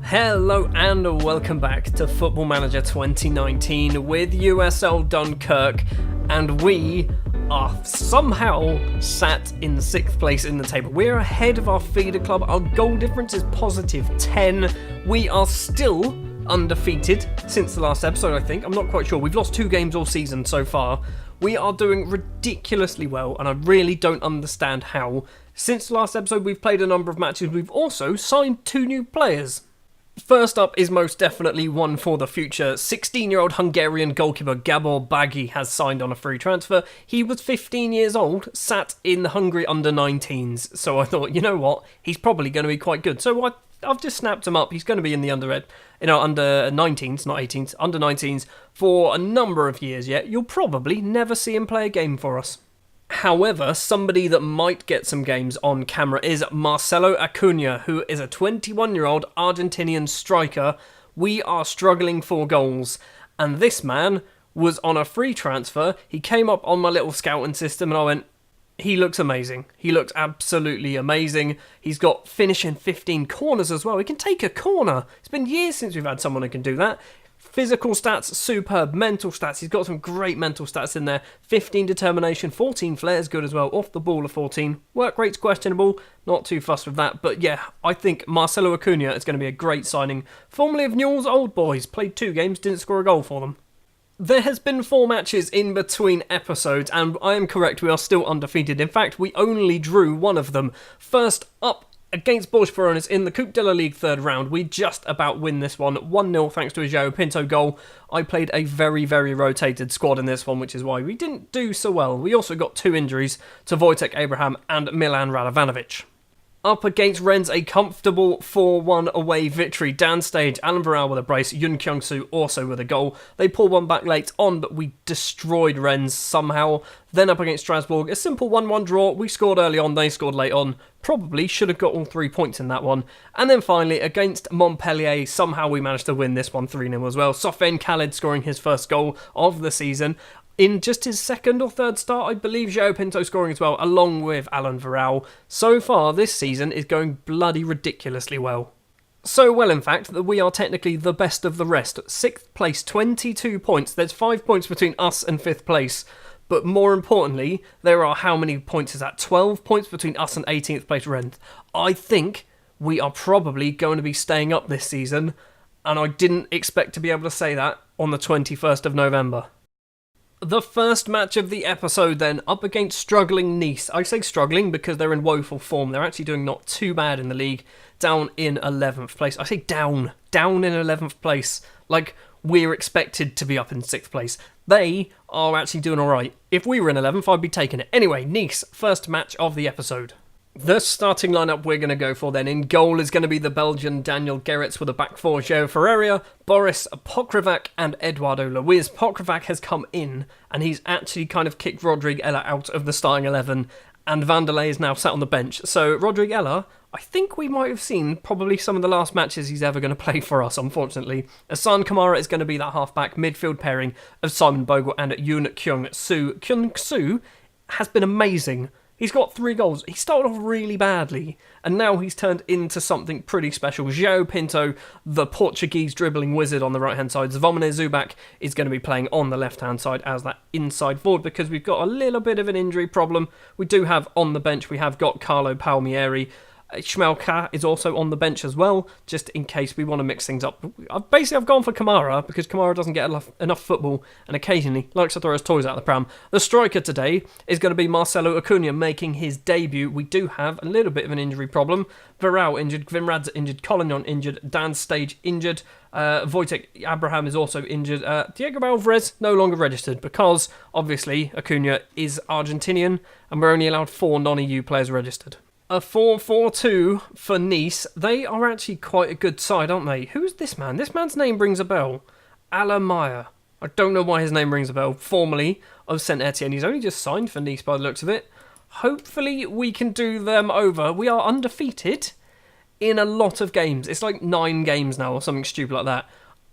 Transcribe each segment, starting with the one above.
Hello and welcome back to Football Manager 2019 with USL Dunkerque, and we are somehow sat in 6th place in the table. We're ahead of our feeder club. Our goal difference is positive 10. We are still undefeated since the last episode, I think. I'm not quite sure. We've lost 2 games all season so far. We are doing ridiculously well, and I really don't understand how. Since the last episode, we've played a number of matches. We've also signed 2 new players. First up is most definitely one for the future. 16-year-old Hungarian goalkeeper Gabor Bagi has signed on a free transfer. He was 15 years old, sat in the Hungary under-19s, so I thought, you know what, he's probably going to be quite good. So I've just snapped him up. He's going to be in the under-19s, not 18s, under-19s for a number of years yet. You'll probably never see him play a game for us. However, somebody that might get some games on camera is Marcelo Acuna, who is a 21-year-old Argentinian striker. We are struggling for goals, and this man was on a free transfer. He came up on my little scouting system, and I went, he looks amazing. He looks absolutely amazing. He's got finishing 15 corners as well. He can take a corner. It's been years since we've had someone who can do that. Physical stats, superb. Mental stats, he's got some great mental stats in there. 15 determination, 14 flair is good as well. Off the ball of 14. Work rate's questionable, not too fussed with that. But yeah, I think Marcelo Acuna is going to be a great signing. Formerly of Newell's Old Boys, played 2 games, didn't score a goal for them. There has been 4 matches in between episodes, and I am correct, we are still undefeated. In fact, we only drew one of them. First up, against Borges in the Coupe de la Ligue 3rd round, we just about win this one 1-0 thanks to a João Pinto goal. I played a very, very rotated squad in this one, which is why we didn't do so well. We also got 2 injuries to Wojtek Abraham and Milan Radovanovic. Up against Rennes, a comfortable 4-1 away victory. Dan Stage, Alan Varel with a brace, Yun Kyung-soo also with a goal. They pulled one back late on, but we destroyed Rennes somehow. Then up against Strasbourg, a simple 1-1 draw. We scored early on, they scored late on. Probably should have got all 3 points in that one. And then finally, against Montpellier, somehow we managed to win this one 3-0 as well. Sofiane Khaled scoring his first goal of the season. In just his 2nd or 3rd start, I believe João Pinto scoring as well, along with Alan Varel. So far, this season is going bloody ridiculously well. So well, in fact, that we are technically the best of the rest. 6th place, 22 points. There's 5 points between us and 5th place. But more importantly, there are how many points is that? 12 points between us and 18th place Rennes. I think we are probably going to be staying up this season, and I didn't expect to be able to say that on the 21st of November. The first match of the episode then, up against struggling Nice. I say struggling because they're in woeful form. They're actually doing not too bad in the league. Down in 11th place. I say down in 11th place. Like, we're expected to be up in 6th place. They are actually doing alright. If we were in 11th, I'd be taking it. Anyway, Nice, first match of the episode. The starting lineup we're going to go for then. In goal is going to be the Belgian Daniel Gerrits with a back 4, João Ferreira, Boris Pokrovac and Eduardo Luiz. Pokrovac has come in and he's actually kind of kicked Rodrigue Ella out of the starting 11, and Vanderlei is now sat on the bench. So Rodrigue Ella, I think we might have seen probably some of the last matches he's ever going to play for us, unfortunately. Asan Kamara is going to be that half-back midfield pairing of Simon Bogle and Yun Kyung-soo. Kyung-soo has been amazing. He's got 3 goals. He started off really badly, and now he's turned into something pretty special. João Pinto, the Portuguese dribbling wizard on the right-hand side. Zvomir Zubac is going to be playing on the left-hand side as that inside forward because we've got a little bit of an injury problem. We do have on the bench, we have got Carlo Palmieri. Schmelka is also on the bench as well, just in case we want to mix things up. I've gone for Kamara, because Kamara doesn't get enough football, and occasionally likes to throw his toys out of the pram. The striker today is going to be Marcelo Acuna, making his debut. We do have a little bit of an injury problem. Varel injured, Vinradze injured, Collignon injured, Dan Stage injured, Wojtek Abraham is also injured. Diego Alvarez no longer registered, because, obviously, Acuna is Argentinian, and we're only allowed 4 non-EU players registered. A 4-4-2 for Nice. They are actually quite a good side, aren't they? Who's this man? This man's name rings a bell. Alain Meyer. I don't know why his name rings a bell. Formerly of Saint Etienne. He's only just signed for Nice by the looks of it. Hopefully we can do them over. We are undefeated in a lot of games. It's like 9 games now or something stupid like that.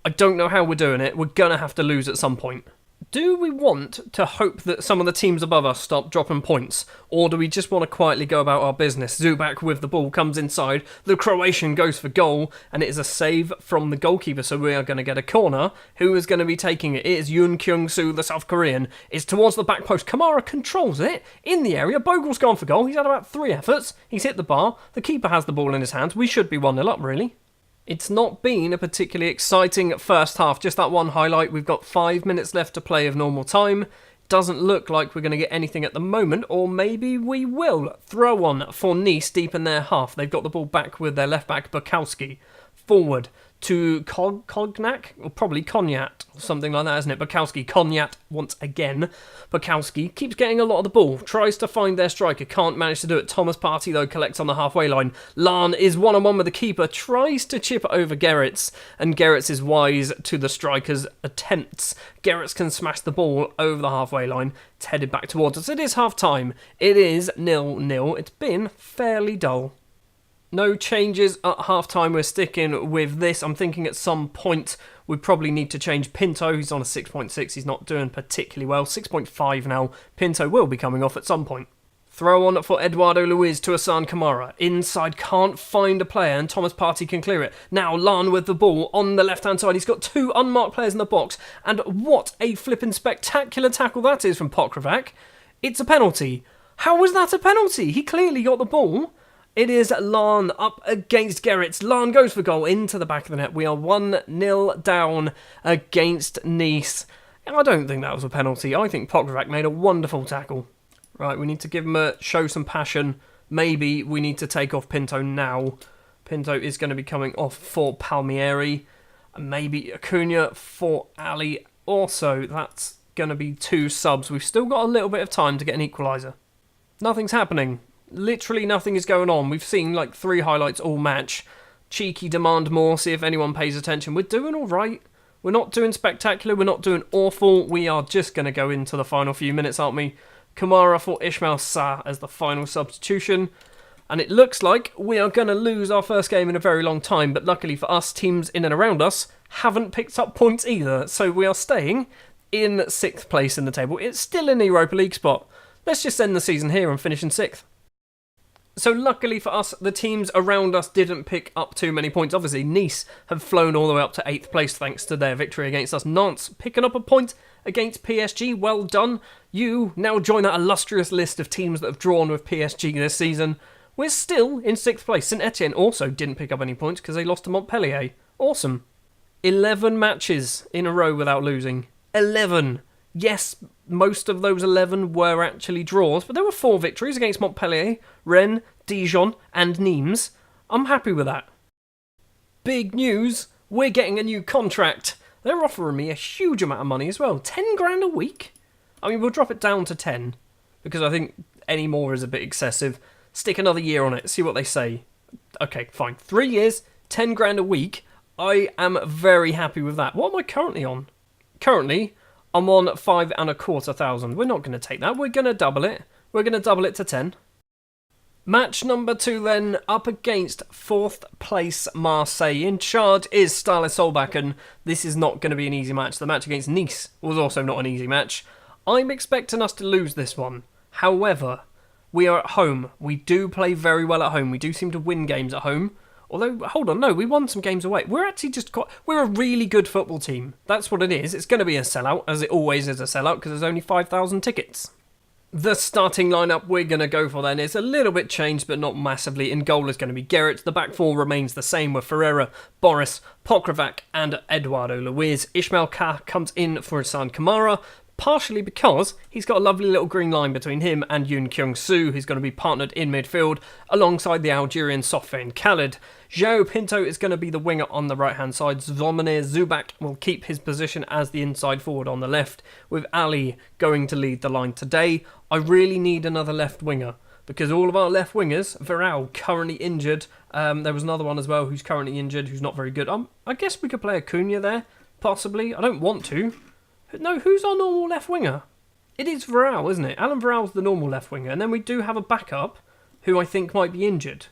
I don't know how we're doing it. We're going to have to lose at some point. Do we want to hope that some of the teams above us stop dropping points? Or do we just want to quietly go about our business? Zubak with the ball comes inside, the Croatian goes for goal, and it is a save from the goalkeeper, so we are going to get a corner. Who is going to be taking it? It is Yoon Kyung-soo, the South Korean. It's towards the back post. Kamara controls it in the area. Bogle's gone for goal. He's had about 3 efforts. He's hit the bar. The keeper has the ball in his hands. We should be 1-0 up, really. It's not been a particularly exciting first half. Just that one highlight. We've got 5 minutes left to play of normal time. Doesn't look like we're going to get anything at the moment, or maybe we will. Throw on for Nice deep in their half. They've got the ball back with their left back, Bukowski. Forward to Cognac, or probably Cognac, or something like that, isn't it? Bukowski, Cognac once again. Bukowski keeps getting a lot of the ball, tries to find their striker, can't manage to do it. Thomas Partey, though, collects on the halfway line. Lan is one-on-one with the keeper, tries to chip it over Gerrits, and Gerrits is wise to the striker's attempts. Gerrits can smash the ball over the halfway line. It's headed back towards us. It is half-time. It is 0-0. It's been fairly dull. No changes at half-time. We're sticking with this. I'm thinking at some point we probably need to change Pinto. He's on a 6.6. He's not doing particularly well. 6.5 now. Pinto will be coming off at some point. Throw on for Eduardo Luiz to Hassan Kamara. Inside, can't find a player, and Thomas Partey can clear it. Now Lan with the ball on the left-hand side. He's got 2 unmarked players in the box, and what a flipping spectacular tackle that is from Pokravac. It's a penalty. How was that a penalty? He clearly got the ball. It is Lan up against Gerrits. Lan goes for goal into the back of the net. We are 1-0 down against Nice. I don't think that was a penalty. I think Pokravac made a wonderful tackle. Right, we need to give him show some passion. Maybe we need to take off Pinto now. Pinto is going to be coming off for Palmieri. And maybe Acuna for Ali. Also, that's going to be 2 subs. We've still got a little bit of time to get an equaliser. Nothing's happening. Literally nothing is going on. We've seen like 3 highlights all match. Cheeky demand more, see if anyone pays attention. We're doing alright. We're not doing spectacular, we're not doing awful. We are just going to go into the final few minutes, aren't we? Kamara for Ismail Sarr as the final substitution. And it looks like we are going to lose our first game in a very long time. But luckily for us, teams in and around us haven't picked up points either. So we are staying in 6th place in the table. It's still in the Europa League spot. Let's just end the season here and finish in 6th. So luckily for us, the teams around us didn't pick up too many points. Obviously, Nice have flown all the way up to 8th place thanks to their victory against us. Nantes picking up a point against PSG. Well done. You now join that illustrious list of teams that have drawn with PSG this season. We're still in 6th place. St Etienne also didn't pick up any points because they lost to Montpellier. Awesome. 11 matches in a row without losing. 11. Yes, most of those 11 were actually draws, but there were 4 victories against Montpellier, Rennes, Dijon and Nîmes. I'm happy with that. Big news, we're getting a new contract. They're offering me a huge amount of money as well. 10 grand a week? I mean, we'll drop it down to 10, because I think any more is a bit excessive. Stick another year on it, see what they say. Okay, fine. 3 years, 10 grand a week. I am very happy with that. What am I currently on? Currently, I'm on 5,250. We're not going to take that. We're going to double it. We're going to double it to 10. Match number 2 then, up against 4th place Marseille. In charge is Ståle Solbakken. This is not going to be an easy match. The match against Nice was also not an easy match. I'm expecting us to lose this one. However, we are at home. We do play very well at home. We do seem to win games at home. Although, hold on, no, we won some games away. We're actually we're a really good football team. That's what it is. It's going to be a sellout, as it always is a sellout, because there's only 5,000 tickets. The starting lineup we're going to go for then is a little bit changed, but not massively. In goal is going to be Gerrits. The back 4 remains the same with Ferreira, Boris, Pokravac and Eduardo Luiz. Ismail Ka comes in for Hassan Kamara, partially because he's got a lovely little green line between him and Yoon Kyung-soo, who's going to be partnered in midfield alongside the Algerian Sofiane Khalid. João Pinto is going to be the winger on the right-hand side. Zvomir Zubak will keep his position as the inside forward on the left, with Ali going to lead the line today. I really need another left winger, because all of our left wingers, Varane currently injured. There was another one as well who's currently injured, who's not very good. I guess we could play Acuna there, possibly. I don't want to. No, who's our normal left winger? It is Varane, isn't it? Alan Varal's the normal left winger, and then we do have a backup who I think might be injured.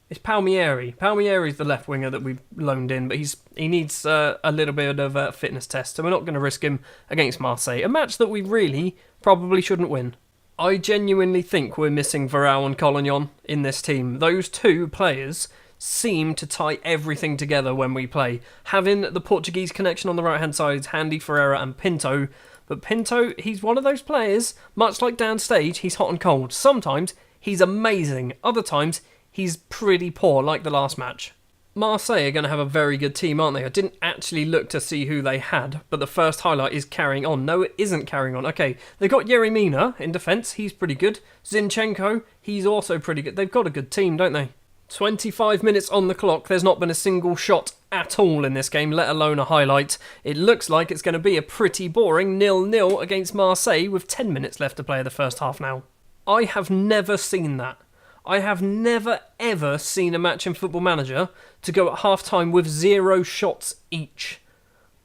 It's Palmieri. Palmieri's the left winger that we've loaned in, but he needs a little bit of a fitness test, so we're not going to risk him against Marseille. A match that we really probably shouldn't win. I genuinely think we're missing Varane and Collignon in this team. Those two players seem to tie everything together when we play. Having the Portuguese connection on the right-hand side is handy, Ferreira and Pinto. But Pinto, he's one of those players, much like downstage, he's hot and cold. Sometimes he's amazing. Other times he's pretty poor, like the last match. Marseille are going to have a very good team, aren't they? I didn't actually look to see who they had, but the first highlight is carrying on. No, it isn't carrying on. Okay, they've got Yerry Mina in defence. He's pretty good. Zinchenko, he's also pretty good. They've got a good team, don't they? 25 minutes on the clock. There's not been a single shot at all in this game, let alone a highlight. It looks like it's going to be a pretty boring 0-0 against Marseille with 10 minutes left to play the first half now. I have never seen that. I have never ever seen a match in Football Manager to go at half-time with 0 shots each.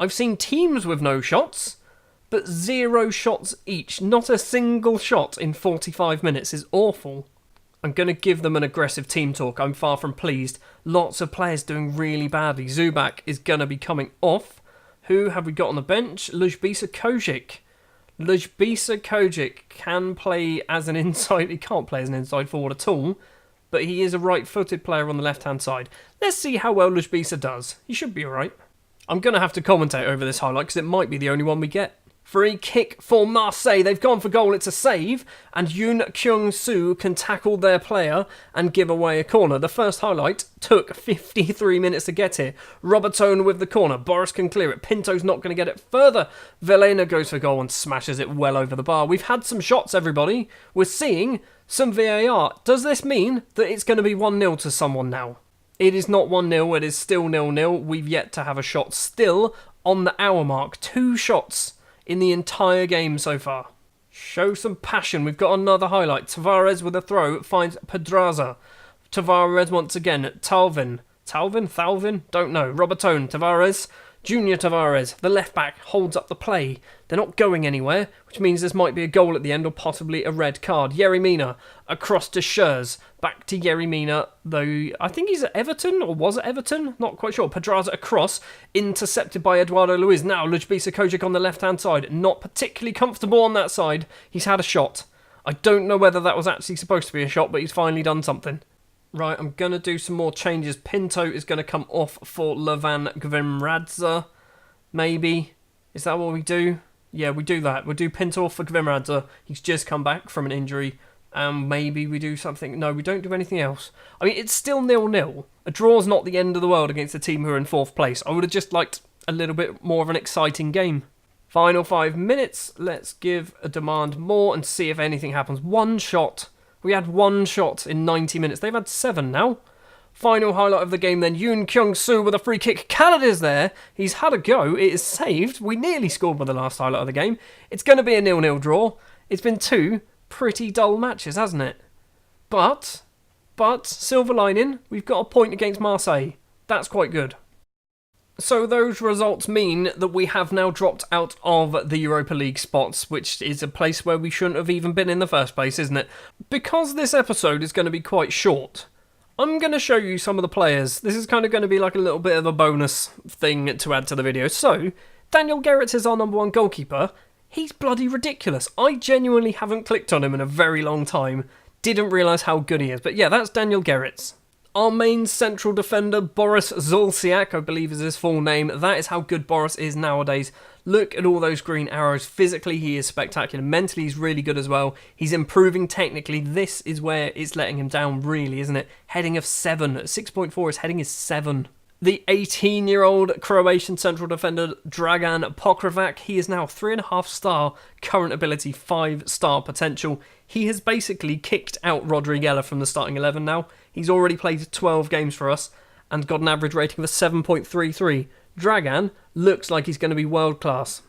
I've seen teams with no shots, but 0 shots each. Not a single shot in 45 minutes is awful. I'm going to give them an aggressive team talk. I'm far from pleased. Lots of players doing really badly. Zubak is going to be coming off. Who have we got on the bench? Lujbisa Kojic. Lujbisa Kojic can play as an inside... He can't play as an inside forward at all, but he is a right-footed player on the left-hand side. Let's see how well Lujbisa does. He should be alright. I'm going to have to commentate over this highlight because it might be the only one we get. Free kick for Marseille. They've gone for goal. It's a save. And Yoon Kyung-soo can tackle their player and give away a corner. The first highlight took 53 minutes to get here. Robertone with the corner. Boris can clear it. Pinto's not going to get it further. Velena goes for goal and smashes it well over the bar. We've had some shots, everybody. We're seeing some VAR. Does this mean that it's going to be 1-0 to someone now? It is not 1-0. It is still 0-0. We've yet to have a shot. Still on the hour mark. 2 shots in the entire game so far. Show some passion. We've got another highlight. Tavares with a throw finds Pedraza. Tavares once again. Thalvin? Don't know. Robertone. Tavares. Junior Tavares, the left back, holds up the play. They're not going anywhere, which means this might be a goal at the end or possibly a red card. Yerry Mina across to Schurz. Back to Yerry Mina, though I think he's at Everton, or was at Everton? Not quite sure. Pedraza across, intercepted by Eduardo Luiz. Now Lujbisa Kojic on the left-hand side. Not particularly comfortable on that side. He's had a shot. I don't know whether that was actually supposed to be a shot, but he's finally done something. Right, I'm going to do some more changes. Pinto is going to come off for Levan Gvimradze. Maybe. Is that what we do? Yeah, we do that. We'll do Pinto off for Gvimradze. He's just come back from an injury. And maybe we do something. No, we don't do anything else. I mean, it's still 0-0. A draw's not the end of the world against a team who are in 4th place. I would have just liked a little bit more of an exciting game. Final 5 minutes. Let's give a demand more and see if anything happens. 1 shot. We had 1 shot in 90 minutes. They've had 7 now. Final highlight of the game then. Yoon Kyung-soo with a free kick. Canada's there. He's had a go. It is saved. We nearly scored by the last highlight of the game. It's going to be a 0-0 draw. It's been 2 pretty dull matches, hasn't it? But, silver lining, we've got a point against Marseille. That's quite good. So those results mean that we have now dropped out of the Europa League spots, which is a place where we shouldn't have even been in the first place, isn't it? Because this episode is going to be quite short, I'm going to show you some of the players. This is kind of going to be like a little bit of a bonus thing to add to the video. So, Daniel Gerrits is our number 1 goalkeeper. He's bloody ridiculous. I genuinely haven't clicked on him in a very long time. Didn't realise how good he is. But yeah, that's Daniel Gerrits. Our main central defender, Boris Zulsiak, I believe is his full name. That is how good Boris is nowadays. Look at all those green arrows. Physically, he is spectacular. Mentally, he's really good as well. He's improving technically. This is where it's letting him down, really, isn't it? Heading of 7. 6.4, his heading is 7. The 18-year-old Croatian central defender, Dragan Pokrovac, he is now 3.5 star current ability, 5 star potential. He has basically kicked out Rodri Geller from the starting 11 now. He's already played 12 games for us and got an average rating of a 7.33. Dragan looks like he's going to be world class.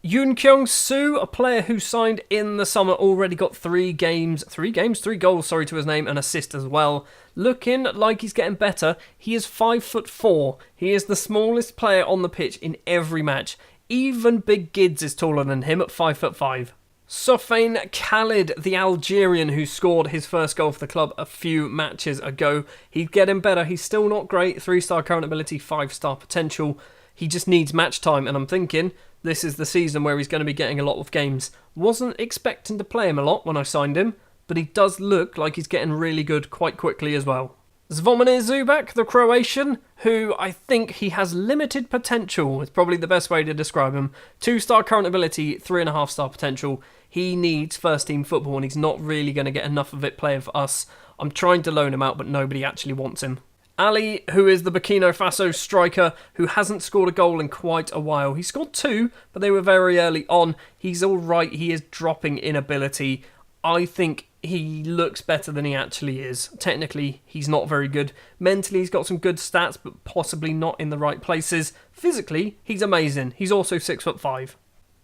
Yoon Kyung-soo, a player who signed in the summer, already got 3 goals, to his name, and assist as well. Looking like he's getting better. He is 5'4". He is the smallest player on the pitch in every match. Even Big Gids is taller than him at 5'5". Soufiane Khalid, the Algerian who scored his first goal for the club a few matches ago. He's getting better. He's still not great. 3-star current ability, 5-star potential. He just needs match time, and I'm thinking this is the season where he's going to be getting a lot of games. Wasn't expecting to play him a lot when I signed him, but he does look like he's getting really good quite quickly as well. Zvonimir Zubac, the Croatian, who I think he has limited potential, is probably the best way to describe him. 2-star current ability, 3.5-star potential. He needs first team football and he's not really going to get enough of it playing for us. I'm trying to loan him out, but nobody actually wants him. Ali, who is the Burkina Faso striker, who hasn't scored a goal in quite a while. He scored 2, but they were very early on. He's alright, he is dropping in ability. I think he looks better than he actually is. Technically, he's not very good. Mentally, he's got some good stats, but possibly not in the right places. Physically, he's amazing. He's also 6'5".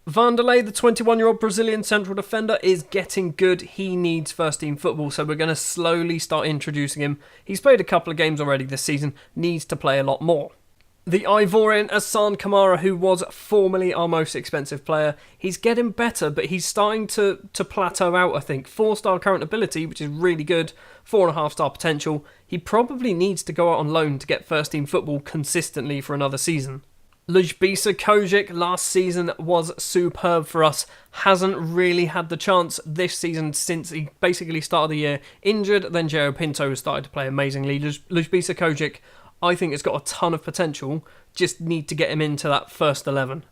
Vanderlei, the 21-year-old Brazilian central defender, is getting good. He needs first-team football, so we're going to slowly start introducing him. He's played a couple of games already this season, needs to play a lot more. The Ivorian Hassan Kamara, who was formerly our most expensive player, he's getting better, but he's starting to plateau out, I think. 4-star current ability, which is really good, 4.5-star potential. He probably needs to go out on loan to get first-team football consistently for another season. Ljubiša Kojic last season was superb for us. Hasn't really had the chance this season since he basically started the year injured. Then João Pinto has started to play amazingly. Ljubiša Kojic, I think, has got a ton of potential. Just need to get him into that first 11.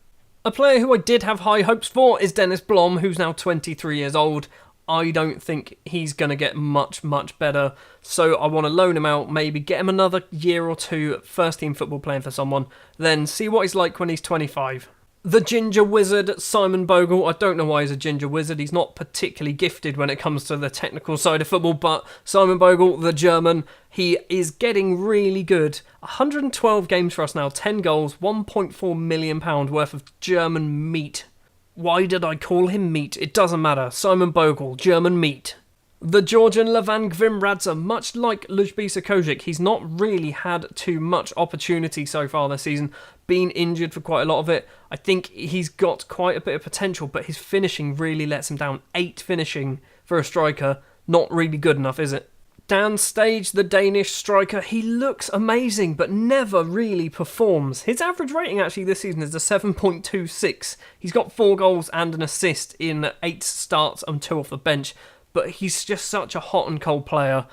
A player who I did have high hopes for is Dennis Blom, who's now 23 years old. I don't think he's going to get much better, so I want to loan him out, maybe get him another year or two first team football playing for someone, then see what he's like when he's 25. The ginger wizard, Simon Bogle. I don't know why he's a ginger wizard. He's not particularly gifted when it comes to the technical side of football, but Simon Bogle, the German, he is getting really good. 112 games for us now, 10 goals, £1.4 million worth of German meat. Why did I call him meat? It doesn't matter. Simon Bogle, German meat. The Georgian Levan Gvimradze, much like Ljubiša Kojic, he's not really had too much opportunity so far this season. Been injured for quite a lot of it. I think he's got quite a bit of potential, but his finishing really lets him down. 8 finishing for a striker, not really good enough, is it? Dan Stage, the Danish striker, he looks amazing, but never really performs. His average rating actually this season is a 7.26. He's got 4 goals and an assist in 8 starts and 2 off the bench, but he's just such a hot and cold player.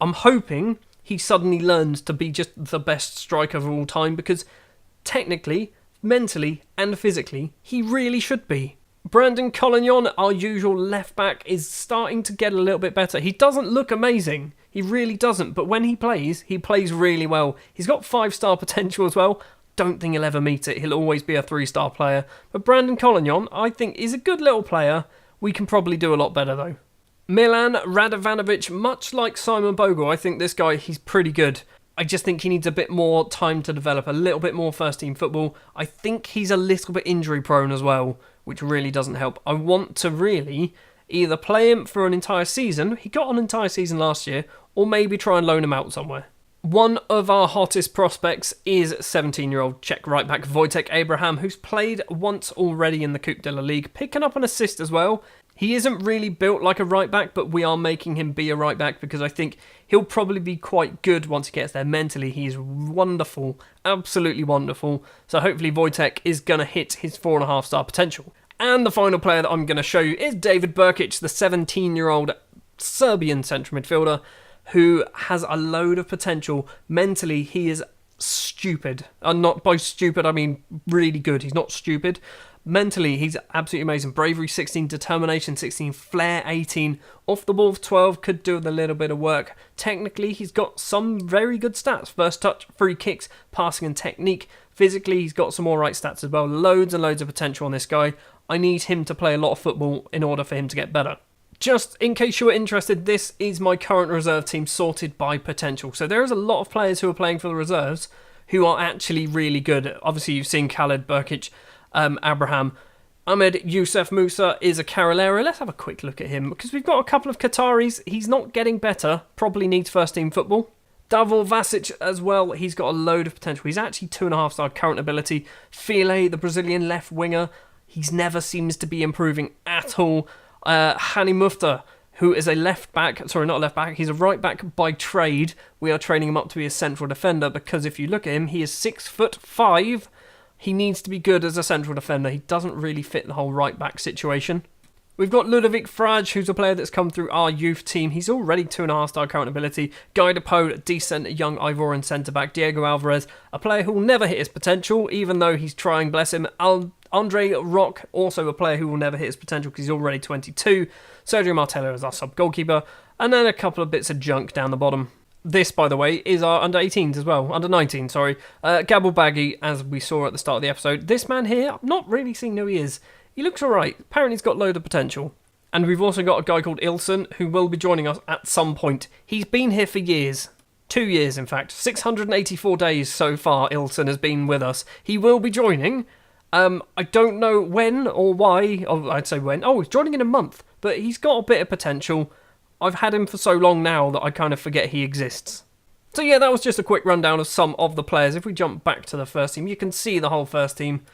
I'm hoping he suddenly learns to be just the best striker of all time, because technically, mentally and physically, he really should be. Brandon Collignon, our usual left back, is starting to get a little bit better. He doesn't look amazing. He really doesn't. But when he plays really well. He's got 5-star potential as well. Don't think he'll ever meet it. He'll always be a 3-star player. But Brandon Collignon, I think, is a good little player. We can probably do a lot better though. Milan Radovanovic, much like Simon Bogle, I think this guy, he's pretty good. I just think he needs a bit more time to develop, a little bit more first-team football. I think he's a little bit injury-prone as well, which really doesn't help. I want to really either play him for an entire season, he got an entire season last year, or maybe try and loan him out somewhere. One of our hottest prospects is 17-year-old Czech right-back Wojtek Abraham, who's played once already in the Coupe de la Ligue, picking up an assist as well. He isn't really built like a right-back, but we are making him be a right-back because I think he'll probably be quite good once he gets there mentally. He's wonderful, absolutely wonderful. So hopefully Wojtek is going to hit his 4.5-star potential. And the final player that I'm going to show you is David Brkic, the 17-year-old Serbian central midfielder who has a load of potential. Mentally, he is stupid. And not by stupid, I mean really good. He's not stupid. Mentally, he's absolutely amazing. Bravery 16, determination 16, flair 18, off the ball 12, could do with a little bit of work. Technically, he's got some very good stats. First touch, free kicks, passing and technique. Physically, he's got some alright stats as well. Loads and loads of potential on this guy. I need him to play a lot of football in order for him to get better. Just in case you were interested, this is my current reserve team sorted by potential. So there is a lot of players who are playing for the reserves who are actually really good. Obviously, you've seen Khalid, Brkic, Abraham. Ahmed Youssef Musa is a Carolero. Let's have a quick look at him because we've got a couple of Qataris. He's not getting better. Probably needs first team football. Davor Vasic as well. He's got a load of potential. He's actually 2.5-star current ability. File, the Brazilian left winger. He's never seems to be improving at all. Hani Mufta, who is a left back, sorry, not a left back, he's a right back by trade. We are training him up to be a central defender because if you look at him, he is 6'5". He needs to be good as a central defender. He doesn't really fit the whole right back situation. We've got Ludovic Frage, who's a player that's come through our youth team. He's already 2.5-star current ability. Guy Depot, decent young Ivorian centre-back. Diego Alvarez, a player who will never hit his potential, even though he's trying, bless him. Andre Rock, also a player who will never hit his potential because he's already 22. Sergio Martello is our sub-goalkeeper. And then a couple of bits of junk down the bottom. This, by the way, is our under-18s as well. Under-19, sorry. Gabble Baggy, as we saw at the start of the episode. This man here, I'm not really seeing who he is. He looks alright. Apparently he's got a load of potential. And we've also got a guy called Ilson who will be joining us at some point. He's been here for years. 2 years, in fact. 684 days so far Ilson has been with us. He will be joining. I don't know when or why. Oh, I'd say when. Oh, he's joining in a month. But he's got a bit of potential. I've had him for so long now that I kind of forget he exists. So yeah, that was just a quick rundown of some of the players. If we jump back to the first team, you can see the whole first team.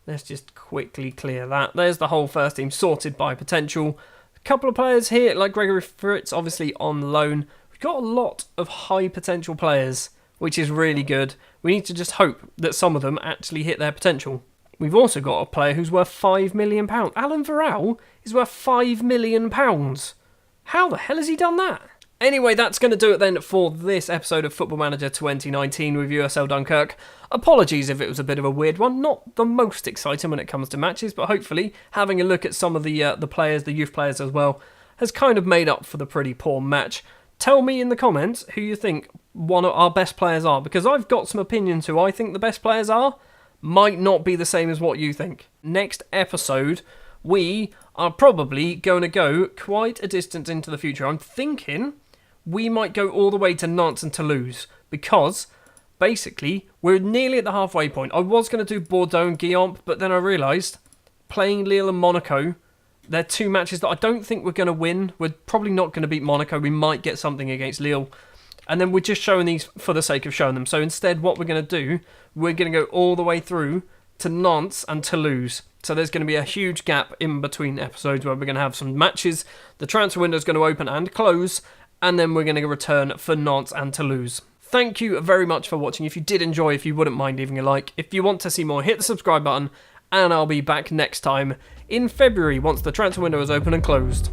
Let's just quickly clear that. There's the whole first team sorted by potential. A couple of players here, like Gregory Fritz, obviously on loan. We've got a lot of high potential players, which is really good. We need to just hope that some of them actually hit their potential. We've also got a player who's worth £5 million. Alan Varel is worth £5 million. How the hell has he done that? Anyway, that's going to do it then for this episode of Football Manager 2019 with USL Dunkerque. Apologies if it was a bit of a weird one. Not the most exciting when it comes to matches, but hopefully having a look at some of the players, the youth players as well, has kind of made up for the pretty poor match. Tell me in the comments who you think one of our best players are, because I've got some opinions who I think the best players are. Might not be the same as what you think. Next episode, we are probably going to go quite a distance into the future. I'm thinking we might go all the way to Nantes and Toulouse because basically we're nearly at the halfway point. I was going to do Bordeaux and Guillaume, but then I realised playing Lille and Monaco, they're two matches that I don't think we're going to win. We're probably not going to beat Monaco. We might get something against Lille. And then we're just showing these for the sake of showing them. So instead what we're going to do, we're going to go all the way through to Nantes and Toulouse. So there's going to be a huge gap in between episodes where we're going to have some matches. The transfer window is going to open and close. And then we're going to return for Nantes and Toulouse. Thank you very much for watching. If you did enjoy, if you wouldn't mind leaving a like. If you want to see more, hit the subscribe button. And I'll be back next time in February once the transfer window is open and closed.